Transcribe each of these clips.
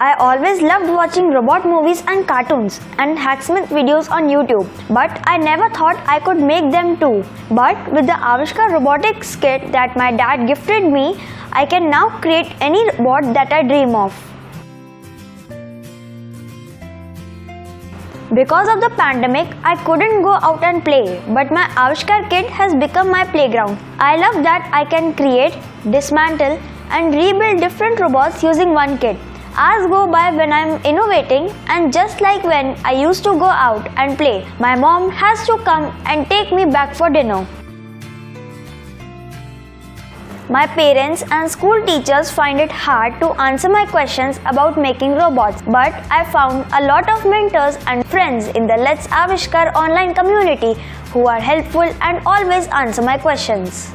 I always loved watching robot movies and cartoons and hacksmith videos on YouTube, but I never thought I could make them too. But with the Avishkaar robotics kit that my dad gifted me, I can now create any robot that I dream of. Because of the pandemic, I couldn't go out and play, but my Avishkaar kit has become my playground. I love that I can create, dismantle, and rebuild different robots using one kit. Hours go by when I'm innovating, and just like when I used to go out and play, my mom has to come and take me back for dinner. My parents and school teachers find it hard to answer my questions about making robots, but I found a lot of mentors and friends in the Let's Avishkaar online community who are helpful and always answer my questions.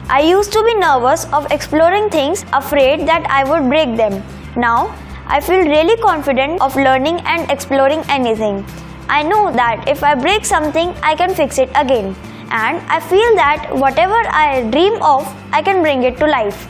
I used to be nervous of exploring things, afraid that I would break them. Now, I feel really confident of learning and exploring anything. I know that if I break something, I can fix it again. And I feel that whatever I dream of, I can bring it to life.